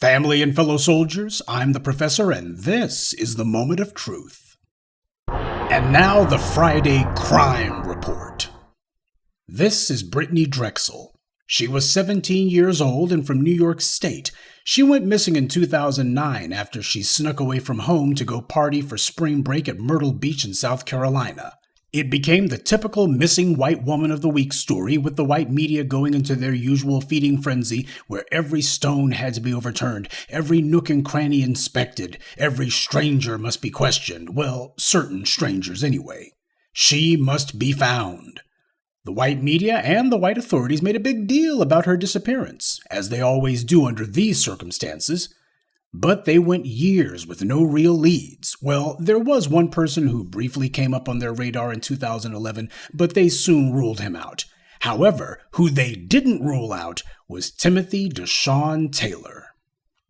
Family and fellow soldiers, I'm the Professor, and this is the Moment of Truth. And now the Friday Crime Report. This is Brittanee Drexel. She was 17 years old and from New York State. She went missing in 2009 after she snuck away from home to go party for spring break at Myrtle Beach in South Carolina. It became the typical missing white woman of the week story, with the white media going into their usual feeding frenzy where every stone had to be overturned, every nook and cranny inspected, every stranger must be questioned. Well, certain strangers anyway. She must be found. The white media and the white authorities made a big deal about her disappearance, as they always do under these circumstances. But they went years with no real leads. Well, there was one person who briefly came up on their radar in 2011, but they soon ruled him out. However, who they didn't rule out was Timothy Deshaun Taylor.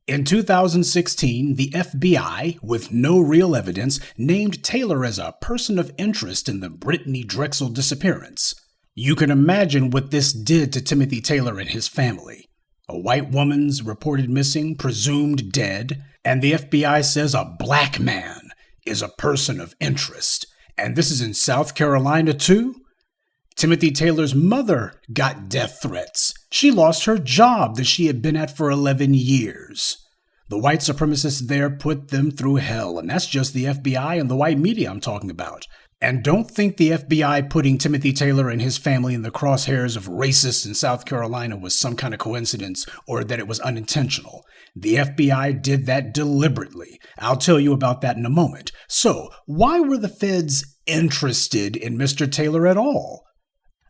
In 2016, the FBI, with no real evidence, named Taylor as a person of interest in the Brittanee Drexel disappearance. You can imagine what this did to Timothy Taylor and his family. A white woman's reported missing, presumed dead, and the FBI says a black man is a person of interest. And this is in South Carolina too? Timothy Taylor's mother got death threats. She lost her job that she had been at for 11 years. The white supremacists there put them through hell, and that's just the FBI and the white media I'm talking about. And don't think the FBI putting Timothy Taylor and his family in the crosshairs of racists in South Carolina was some kind of coincidence or that it was unintentional. The FBI did that deliberately. I'll tell you about that in a moment. So, why were the feds interested in Mr. Taylor at all?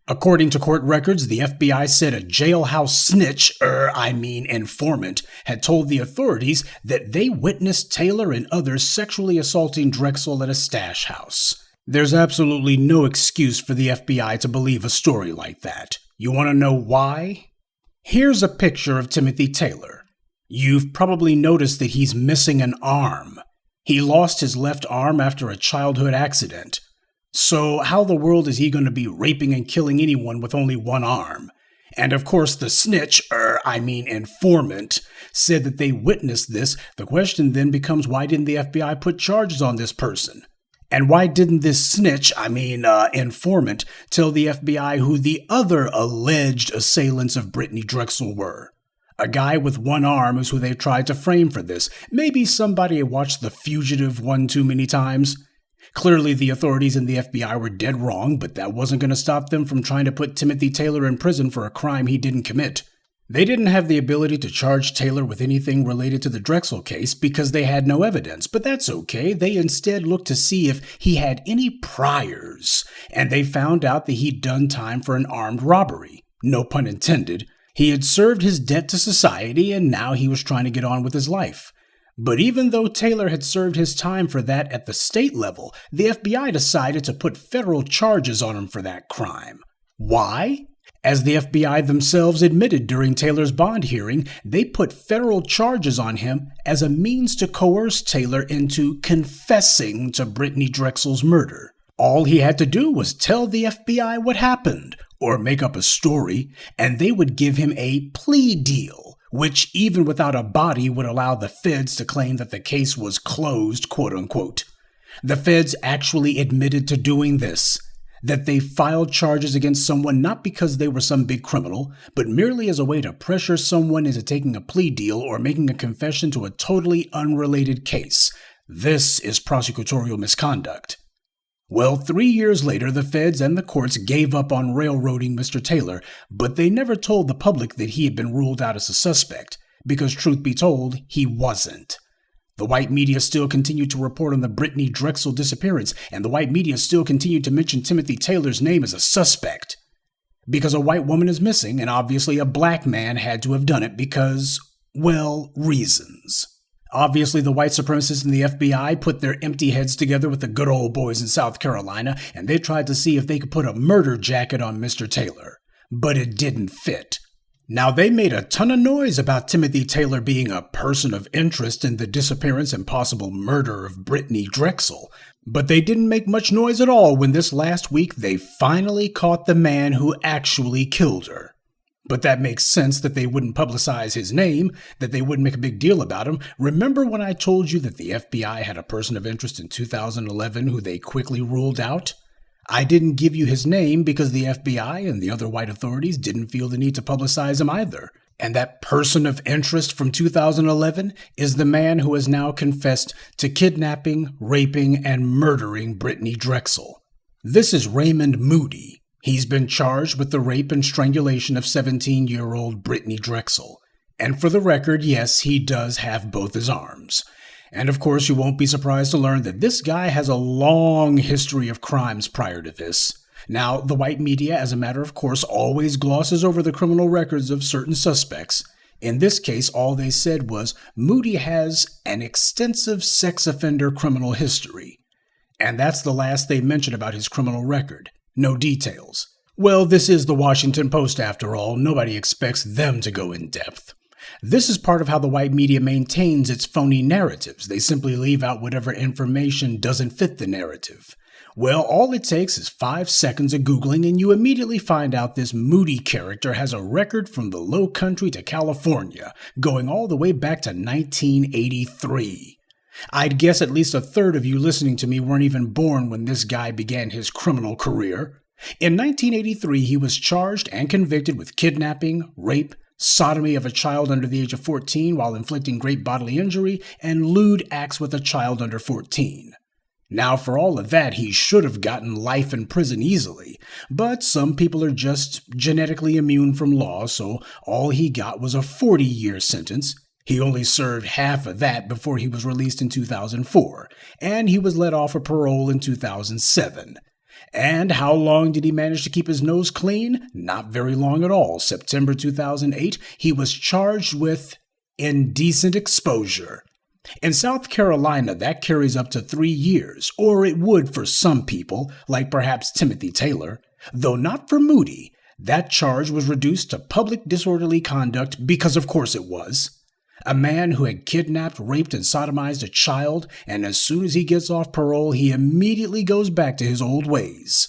According to court records, the FBI said a jailhouse snitch, informant, had told the authorities that they witnessed Taylor and others sexually assaulting Drexel at a stash house. There's absolutely no excuse for the FBI to believe a story like that. You want to know why? Here's a picture of Timothy Taylor. You've probably noticed that he's missing an arm. He lost his left arm after a childhood accident. So how the world is he going to be raping and killing anyone with only one arm? And of course the snitch, informant, said that they witnessed this. The question then becomes, why didn't the FBI put charges on this person? And why didn't this snitch, informant, tell the FBI who the other alleged assailants of Brittanee Drexel were? A guy with one arm is who they tried to frame for this. Maybe somebody had watched The Fugitive one too many times. Clearly the authorities and the FBI were dead wrong, but that wasn't going to stop them from trying to put Timothy Taylor in prison for a crime he didn't commit. They didn't have the ability to charge Taylor with anything related to the Drexel case because they had no evidence, but that's okay. They instead looked to see if he had any priors, and they found out that he'd done time for an armed robbery. No pun intended. He had served his debt to society, and now he was trying to get on with his life. But even though Taylor had served his time for that at the state level, the FBI decided to put federal charges on him for that crime. Why? As the FBI themselves admitted during Taylor's bond hearing, they put federal charges on him as a means to coerce Taylor into confessing to Brittanee Drexel's murder. All he had to do was tell the FBI what happened, or make up a story, and they would give him a plea deal, which even without a body would allow the feds to claim that the case was closed, quote-unquote. The feds actually admitted to doing this, that they filed charges against someone not because they were some big criminal, but merely as a way to pressure someone into taking a plea deal or making a confession to a totally unrelated case. This is prosecutorial misconduct. Well, 3 years later, the feds and the courts gave up on railroading Mr. Taylor, but they never told the public that he had been ruled out as a suspect, because truth be told, he wasn't. The white media still continued to report on the Brittanee Drexel disappearance, and the white media still continued to mention Timothy Taylor's name as a suspect. Because a white woman is missing, and obviously a black man had to have done it because, well, reasons. Obviously, the white supremacists and the FBI put their empty heads together with the good old boys in South Carolina, and they tried to see if they could put a murder jacket on Mr. Taylor. But it didn't fit. Now, they made a ton of noise about Timothy Taylor being a person of interest in the disappearance and possible murder of Brittanee Drexel, but they didn't make much noise at all when this last week they finally caught the man who actually killed her. But that makes sense that they wouldn't publicize his name, that they wouldn't make a big deal about him. Remember when I told you that the FBI had a person of interest in 2011 who they quickly ruled out? I didn't give you his name because the FBI and the other white authorities didn't feel the need to publicize him either. And that person of interest from 2011 is the man who has now confessed to kidnapping, raping, and murdering Brittanee Drexel. This is Raymond Moody. He's been charged with the rape and strangulation of 17-year-old Brittanee Drexel. And for the record, yes, he does have both his arms. And of course, you won't be surprised to learn that this guy has a long history of crimes prior to this. Now, the white media, as a matter of course, always glosses over the criminal records of certain suspects. In this case, all they said was, Moody has an extensive sex offender criminal history. And that's the last they mentioned about his criminal record. No details. Well, this is the Washington Post after all. Nobody expects them to go in depth. This is part of how the white media maintains its phony narratives. They simply leave out whatever information doesn't fit the narrative. Well, all it takes is 5 seconds of Googling and you immediately find out this Moody character has a record from the Low Country to California, going all the way back to 1983. I'd guess at least a third of you listening to me weren't even born when this guy began his criminal career. In 1983, he was charged and convicted with kidnapping, rape, sodomy of a child under the age of 14 while inflicting great bodily injury, and lewd acts with a child under 14. Now, for all of that, he should have gotten life in prison easily, but some people are just genetically immune from law, so all he got was a 40-year sentence. He only served half of that before he was released in 2004, and he was let off of parole in 2007. And how long did he manage to keep his nose clean? Not very long at all. September 2008, he was charged with indecent exposure. In South Carolina, that carries up to 3 years, or it would for some people, like perhaps Timothy Taylor, though not for Moody. That charge was reduced to public disorderly conduct because of course it was. A man who had kidnapped, raped, and sodomized a child, and as soon as he gets off parole, he immediately goes back to his old ways.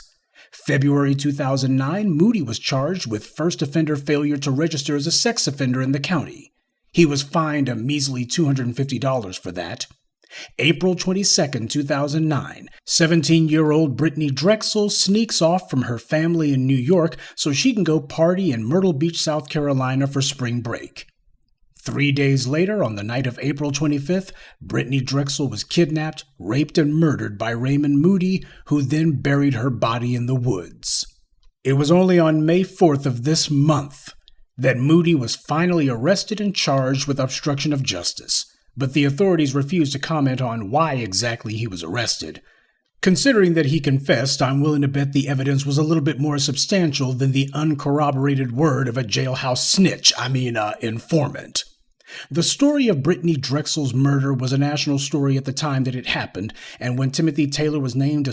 February 2009, Moody was charged with first offender failure to register as a sex offender in the county. He was fined a measly $250 for that. April 22, 2009, 17-year-old Brittanee Drexel sneaks off from her family in New York so she can go party in Myrtle Beach, South Carolina for spring break. 3 days later, on the night of April 25th, Brittanee Drexel was kidnapped, raped, and murdered by Raymond Moody, who then buried her body in the woods. It was only on May 4th of this month that Moody was finally arrested and charged with obstruction of justice, but the authorities refused to comment on why exactly he was arrested. Considering that he confessed, I'm willing to bet the evidence was a little bit more substantial than the uncorroborated word of a jailhouse snitch, informant. The story of Brittanee Drexel's murder was a national story at the time that it happened, and when Timothy Taylor was named a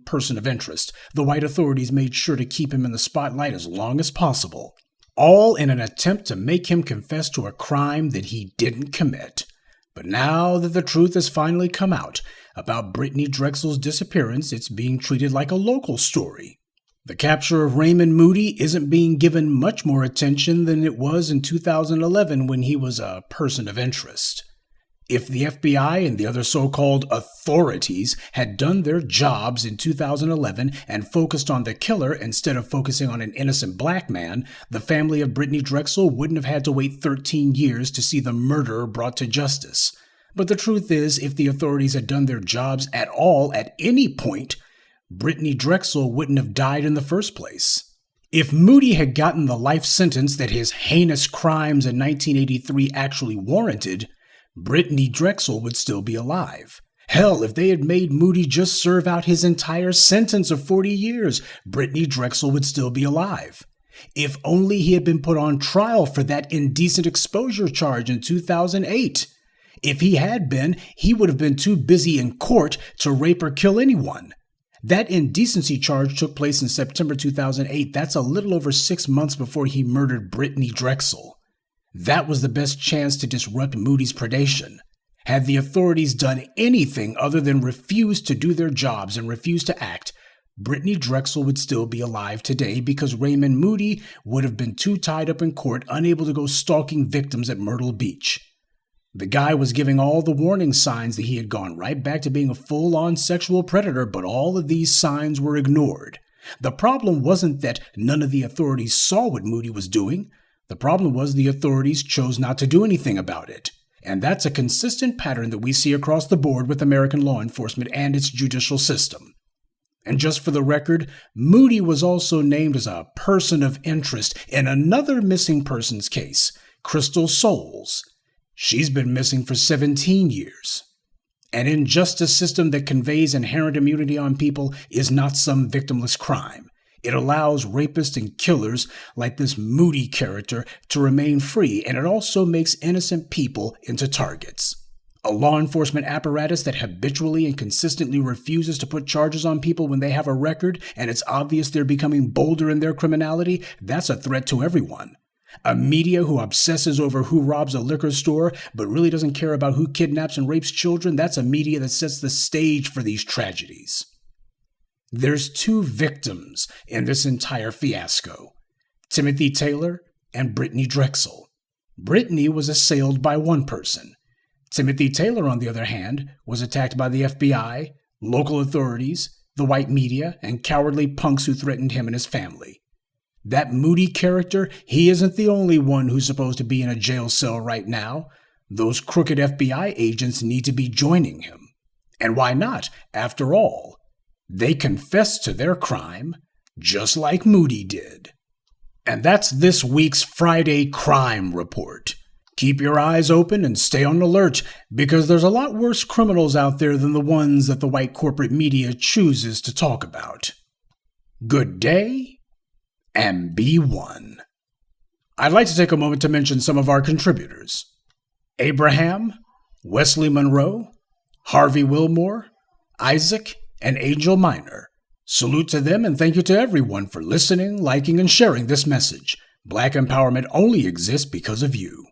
person of interest, the white authorities made sure to keep him in the spotlight as long as possible, all in an attempt to make him confess to a crime that he didn't commit. But now that the truth has finally come out about Brittanee Drexel's disappearance, it's being treated like a local story. The capture of Raymond Moody isn't being given much more attention than it was in 2011 when he was a person of interest. If the FBI and the other so-called authorities had done their jobs in 2011 and focused on the killer instead of focusing on an innocent black man, the family of Brittanee Drexel wouldn't have had to wait 13 years to see the murderer brought to justice. But the truth is, if the authorities had done their jobs at all at any point, Brittanee Drexel wouldn't have died in the first place. If Moody had gotten the life sentence that his heinous crimes in 1983 actually warranted, Brittanee Drexel would still be alive. Hell, if they had made Moody just serve out his entire sentence of 40 years, Brittanee Drexel would still be alive. If only he had been put on trial for that indecent exposure charge in 2008. If he had been, he would have been too busy in court to rape or kill anyone. That indecency charge took place in September 2008. That's a little over 6 months before he murdered Brittanee Drexel. That was the best chance to disrupt Moody's predation. Had the authorities done anything other than refuse to do their jobs and refuse to act, Brittanee Drexel would still be alive today because Raymond Moody would have been too tied up in court, unable to go stalking victims at Myrtle Beach. The guy was giving all the warning signs that he had gone right back to being a full-on sexual predator, but all of these signs were ignored. The problem wasn't that none of the authorities saw what Moody was doing. The problem was the authorities chose not to do anything about it. And that's a consistent pattern that we see across the board with American law enforcement and its judicial system. And just for the record, Moody was also named as a person of interest in another missing persons case, Crystal Souls. She's been missing for 17 years. An injustice system that conveys inherent immunity on people is not some victimless crime. It allows rapists and killers like this Moody character to remain free, and it also makes innocent people into targets. A law enforcement apparatus that habitually and consistently refuses to put charges on people when they have a record and it's obvious they're becoming bolder in their criminality, that's a threat to everyone. A media who obsesses over who robs a liquor store but really doesn't care about who kidnaps and rapes children, that's a media that sets the stage for these tragedies. There's two victims in this entire fiasco: Timothy Taylor and Brittanee Drexel. Brittany was assailed by one person. Timothy Taylor, on the other hand, was attacked by the FBI, local authorities, the white media, and cowardly punks who threatened him and his family. That Moody character, he isn't the only one who's supposed to be in a jail cell right now. Those crooked FBI agents need to be joining him. And why not? After all, they confessed to their crime, just like Moody did. And that's this week's Friday Crime Report. Keep your eyes open and stay on alert, because there's a lot worse criminals out there than the ones that the white corporate media chooses to talk about. Good day, and be one. I'd like to take a moment to mention some of our contributors: Abraham, Wesley Monroe, Harvey Wilmore, Isaac, and Angel Minor. Salute to them, and thank you to everyone for listening, liking, and sharing this message. Black empowerment only exists because of you.